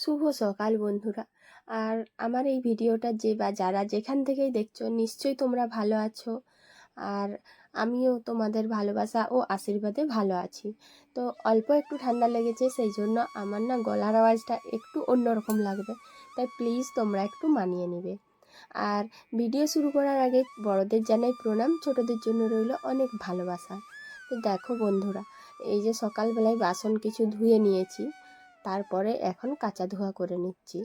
শুভ সকাল বন্ধুরা। আর আমার এই ভিডিওটা যে বা যারা যেখান থেকেই দেখছো নিশ্চয়ই তোমরা ভালো আছো। আর আমিও তোমাদের ভালোবাসা ও আশীর্বাদে ভালো আছি। তো অল্প একটু ঠান্ডা লেগেছে, সেই জন্য আমার না গলার আওয়াজটা একটু অন্যরকম লাগবে, তাই প্লিজ তোমরা একটু মানিয়ে নিবে। আর ভিডিও শুরু করার আগে বড়দের জানাই প্রণাম, ছোটদের জন্য রইল অনেক ভালোবাসা। তো দেখো বন্ধুরা, এই যে সকালবেলায় বাসন কিছু ধুয়ে নিয়েছি, তারপরে এখন কাচা ধোয়া করে নিচ্ছি।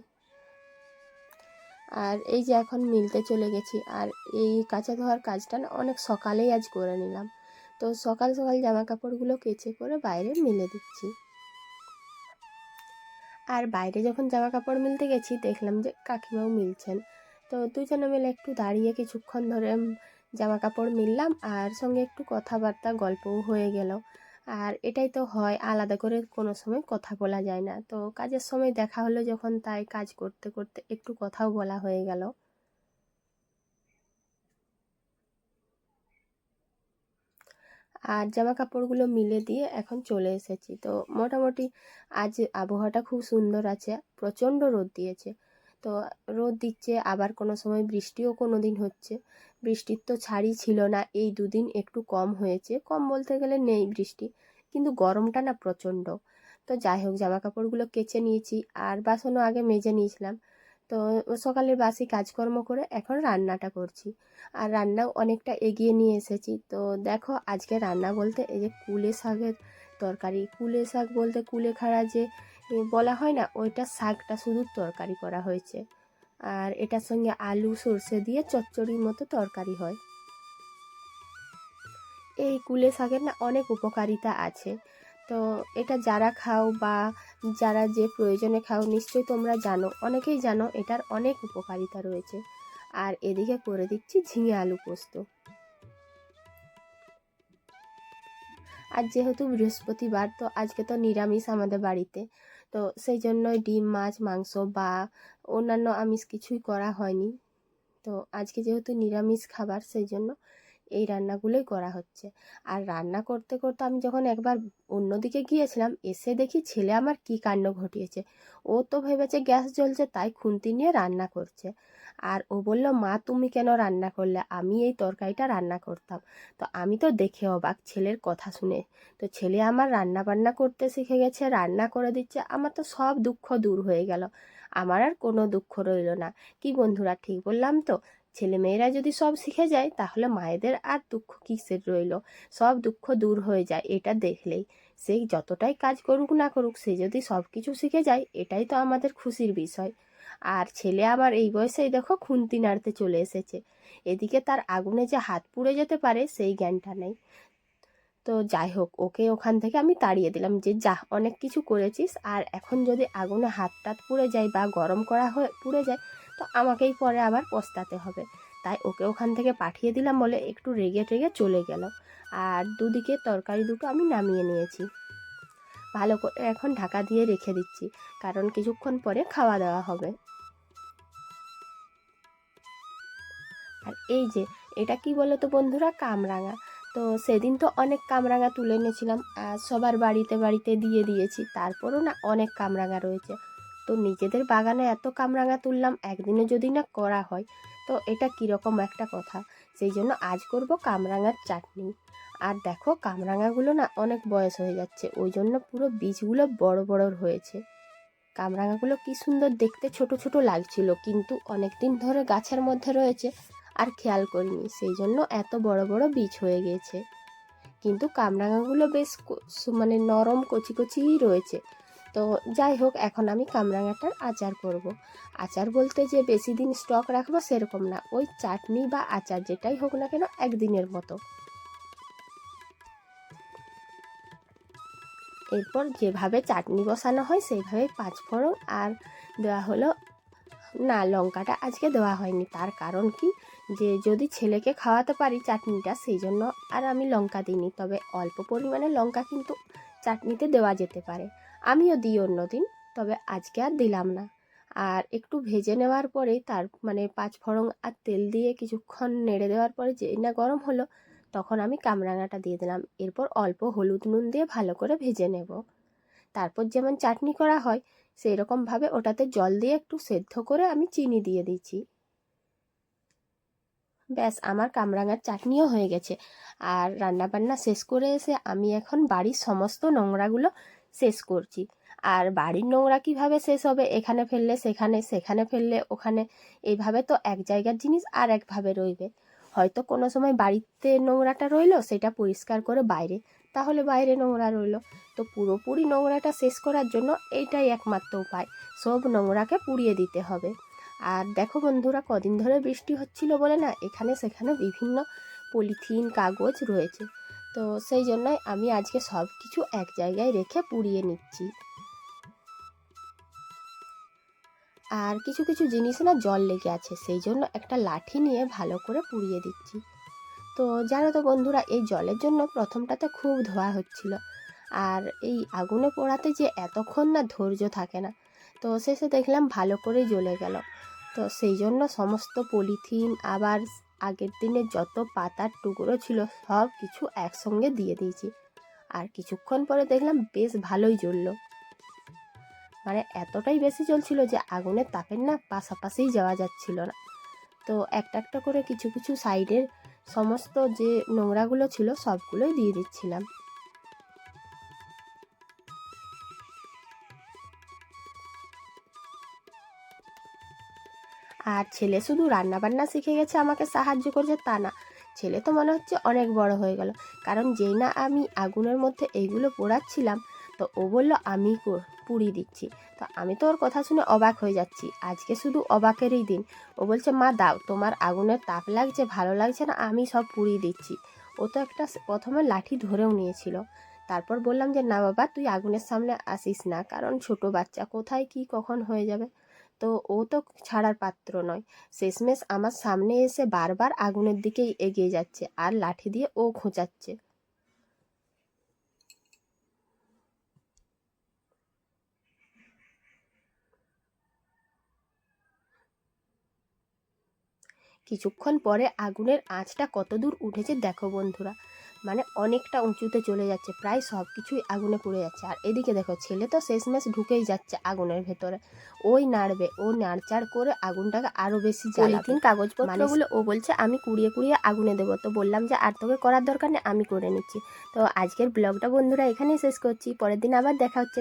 আর এই যে এখন মিলতে চলে গেছি, আর এই কাচা ধোয়ার কাজটা না অনেক সকালেই আজ করে নিলাম। তো সকাল সকাল জামা কাপড়গুলো কেচে করে বাইরে মিলে দিচ্ছি। আর বাইরে যখন জামা কাপড় মিলতে গেছি দেখলাম যে কাকিমাও মিলছেন। তো দুজনে মিলে একটু দাঁড়িয়ে কিছুক্ষণ ধরে জামা কাপড় মিললাম, আর সঙ্গে একটু কথাবার্তা গল্পও হয়ে গেল। আর এটাই তো হয়, আলাদা করে কোনো সময় কথা বলা যায় না, তো কাজের সময় দেখা হলো যখন, তাই কাজ করতে করতে একটু কথাও বলা হয়ে গেল। আর জামা কাপড়গুলো মিলে দিয়ে এখন চলে এসেছি। তো মোটামুটি আজ আবহাওয়াটা খুব সুন্দর আছে, প্রচণ্ড রোদ দিয়েছে। তো রোদ দিচ্ছে, আবার কোনো সময় বৃষ্টিও কোনো দিন হচ্ছে। বৃষ্টির তো ছাড়ই ছিল না, এই দুদিন একটু কম হয়েছে, কম বলতে গেলে নেই বৃষ্টি, কিন্তু গরমটা না প্রচণ্ড। তো যাই হোক, জামা কাপড়গুলো কেচে নিয়েছি, আর বাসনও আগে মেজে নিয়েছিলাম। তো সকালের বাসি কাজকর্ম করে এখন রান্নাটা করছি। আর রান্নাও অনেকটা এগিয়ে নিয়ে এসেছি। তো দেখো, আজকে রান্না বলতে এই যে কুলে শাকের তরকারি, কুলে শাক বলতে কুলেখাড়া যে বলা হয় না, ওইটা শাকটা শুধু তরকারি করা হয়েছে। আর এটার সঙ্গে আলু সর্ষে দিয়ে চচ্চড়ির মতো তরকারি হয়। এই কুলে শাকের না অনেক উপকারিতা আছে। তো এটা যারা খাও বা যারা যে প্রয়োজনে খাও নিশ্চয়ই তোমরা জানো, অনেকেই জানো এটার অনেক উপকারিতা রয়েছে। আর এদিকে করে দিচ্ছি ঝিঙে আলু পোস্ত। আর যেহেতু বৃহস্পতিবার, তো আজকে তো নিরামিষ আমাদের বাড়িতে। তো সেই জন্যই ডিম মাছ মাংস বা অন্যান্য আমিষ কিছুই করা হয়নি। তো আজকে যেহেতু নিরামিষ খাবার, সেই জন্য এই রান্নাগুলোই করা হচ্ছে। আর রান্না করতে করতে আমি যখন একবার অন্যদিকে গিয়েছিলাম, এসে দেখি ছেলে আমার কি কাণ্ড ঘটিয়েছে। ও তো ভেবেছে গ্যাস জ্বলছে, তাই খুন্তি নিয়ে রান্না করছে। আর ও বলল, মা তুমি কেন রান্না করলে, আমি এই তরকারিটা রান্না করতাম। তো আমি তো দেখে অবাক ছেলের কথা শুনে। তো ছেলে আমার রান্না বান্না করতে শিখে গেছে, রান্না করে দিচ্ছে, আমার তো সব দুঃখ দূর হয়ে গেল। আমার আর কোনো দুঃখ রইল না। কি বন্ধুরা, ঠিক বললাম তো? ছেলেমেয়েরা যদি সব শিখে যায়, তাহলে মায়েদের আর দুঃখ কিসের রইল? সব দুঃখ দূর হয়ে যায় এটা দেখলেই। সেই যতটাই কাজ করুক না করুক, সে যদি সব কিছু শিখে যায়, এটাই তো আমাদের খুশির বিষয়। আর ছেলে আমার এই বয়সেই দেখো খুন্তি নাড়তে চলে এসেছে। এদিকে তার আগুনে যে হাত পুড়ে যেতে পারে সেই জ্ঞানটা নেই। তো যাই হোক, ওকে ওখান থেকে আমি তাড়িয়ে দিলাম যে যা, অনেক কিছু করেছিস, আর এখন যদি আগুনে হাত টাত পুড়ে যায় বা গরম করা হয়ে পুড়ে যায়, তো আমাকেই পরে আবার পস্তাতে হবে। তাই ওকে ওখান থেকে পাঠিয়ে দিলাম বলে একটু রেগে টেগে চলে গেল। আর দুদিকে তরকারি দুটো আমি নামিয়ে নিয়েছি, ভালো করে এখন ঢাকা দিয়ে রেখে দিচ্ছি, কারণ কিছুক্ষণ পরে খাওয়া দাওয়া হবে। আর এই যে, এটা কি বলো তো বন্ধুরা, কামরাঙা। তো সেদিন তো অনেক কামরাঙা তুলে এনেছিলাম, আর সবার বাড়িতে বাড়িতে দিয়ে দিয়েছি, তারপরও না অনেক কামরাঙা রয়েছে। তো নিজেদের বাগানে এত কামরাঙা তুললাম, একদিনে যদি না করা হয়, তো এটা কীরকম একটা কথা। সেই জন্য আজ করব কামরাঙার চাটনি। আর দেখো, কামরাঙাগুলো না অনেক বয়স হয়ে যাচ্ছে, ওই জন্য পুরো বীজগুলো বড় বড় হয়েছে। কামরাঙাগুলো কি সুন্দর দেখতে, ছোট ছোট লাগছিল, কিন্তু অনেক দিন ধরে গাছের মধ্যে রয়েছে, আর খেয়াল করিনি, সেই জন্য এত বড় বড় বীজ হয়ে গিয়েছে। কিন্তু কামরাঙাগুলো বেশ মানে নরম কচি কচিই রয়েছে। তো যাই হোক, এখন আমি কামরাঙাটার আচার করব। আচার বলতে যে বেশি দিন স্টক রাখবো সেরকম না, ওই চাটনি বা আচার যেটাই হোক না কেন, একদিনের মতো। এরপর যেভাবে চাটনি বসানো হয় সেইভাবে পাঁচফোড়ন আর দেওয়া হলো, না লঙ্কাটা আজকে দেওয়া হয়নি, তার কারণ কি, যে যদি ছেলেকে খাওয়াতে পারি চাটনিটা, সেই জন্য আর আমি লঙ্কা দিইনি। তবে অল্প পরিমাণে লঙ্কা কিন্তু চাটনিতে দেওয়া যেতে পারে, আমিও দিই অন্যদিন, তবে আজকে আর দিলাম না। আর একটু ভেজে নেওয়ার পরে তার মানে পাঁচফোড়ন আর তেল দিয়ে কিছুক্ষণ নেড়ে দেওয়ার পরে যেই না গরম হলো, তখন আমি কামরাঙাটা দিয়ে দিলাম। এরপর অল্প হলুদ নুন দিয়ে ভালো করে ভেজে নেব। তারপর যেমন চাটনি করা হয় সেই রকমভাবে ওটাতে জল দিয়ে একটু সেদ্ধ করে আমি চিনি দিয়ে দিচ্ছি। ব্যাস আমার কামরাঙার চাটনিও হয়ে গেছে। আর রান্নাবান্না শেষ করে এসে আমি এখন বাড়ির সমস্ত নোংরাগুলো শেষ করছি। আর বাড়ির নোংরা কিভাবে শেষ হবে, এখানে ফেললে সেখানে, সেখানে ফেললে ওখানে, এইভাবে তো এক জায়গার জিনিস আর একভাবে রইবে। হয়তো কোনো সময় বাড়িতে নোংরাটা রইলো, সেটা পরিষ্কার করে বাইরে, তাহলে বাইরে নোংরা রইলো। তো পুরোপুরি নোংরাটা শেষ করার জন্য এইটাই একমাত্র উপায়, সব নোংরাকে পুড়িয়ে দিতে হবে। আর দেখো বন্ধুরা, কদিন ধরে বৃষ্টি হচ্ছিল বলে না এখানে সেখানে বিভিন্ন পলিথিন কাগজ রয়েছে, তো সেই জন্যই আমি আজকে সব কিছু এক জায়গায় রেখে পুড়িয়ে নিচ্ছি। আর কিছু কিছু জিনিস না জল লেগে আছে, সেই জন্য একটা লাঠি নিয়ে ভালো করে পুড়িয়ে দিচ্ছি। তো জানো তো বন্ধুরা, এই জলের জন্য প্রথমটাতে খুব ধোয়া হচ্ছিল, আর এই আগুনে পোড়াতে যে এতক্ষণ না ধৈর্য থাকে না, তো শেষে দেখলাম ভালো করেই জ্বলে গেল। তো সেই জন্য সমস্ত পলিথিন আবার আগের দিনের যত পাতার টুকরো ছিল সব কিছু একসঙ্গে দিয়ে দিয়েছি। আর কিছুক্ষণ পরে দেখলাম বেশ ভালোই জ্বললো, মানে এতটাই বেশি জ্বলছিল যে আগুনের তাপের না পাশাপাশিই যাওয়া যাচ্ছিল না। তো একটা একটা করে কিছু কিছু সাইডের সমস্ত যে নোংরাগুলো ছিল সবগুলোই দিয়ে দিচ্ছিলাম। আর ছেলে শুধু রান্নাবান্না শিখে গেছে আমাকে সাহায্য করছে তা না, ছেলে তো মনে হচ্ছে অনেক বড় হয়ে গেল, কারণ যেই না আমি আগুনের মধ্যে এইগুলো পোড়াচ্ছিলাম, তো ও বলল আমি পুড়িয়ে দিচ্ছি। তো আমি তো ওর কথা শুনে অবাক হয়ে যাচ্ছি, আজকে শুধু অবাকেরই দিন। ও বলছে মা দাও, তোমার আগুনের তাপ লাগছে, ভালো লাগছে না, আমি সব পুড়িয়ে দিচ্ছি। ও তো একটা প্রথমে লাঠি ধরেও নিয়েছিল, তারপর বললাম যে না বাবা, তুই আগুনের সামনে আসিস না, কারণ ছোট বাচ্চা, কোথায় কি কখন হয়ে যাবে। তো ও তো ছাড়ার পাত্র নয়, শেষমেশ আমার সামনে এসে বারবার আগুনের দিকেই এগিয়ে যাচ্ছে আর লাঠি দিয়ে ও খোঁচাচ্ছে। কিছুক্ষণ পরে আগুনের আঁচটা কত দূর উঠেছে দেখো বন্ধুরা, মানে অনেকটা উঁচুতে চলে যাচ্ছে, প্রায় সব কিছুই আগুনে পুড়ে যাচ্ছে। আর এদিকে দেখো ছেলে তো শেষমেশ ঢুকেই যাচ্ছে আগুনের ভেতরে, ওই নাড়বে, ও নাড়চাড় করে আগুনটাকে আরও বেশি জ্বালাবে। কাগজপত্রগুলো ও বলছে আমি কুড়িয়ে কুড়িয়ে আগুনে দেবো, তো বললাম যে আর তোকে করার দরকার নেই, আমি করে নিচ্ছি। তো আজকের ব্লগটা বন্ধুরা এখানেই শেষ করছি, পরের দিন আবার দেখা হচ্ছে।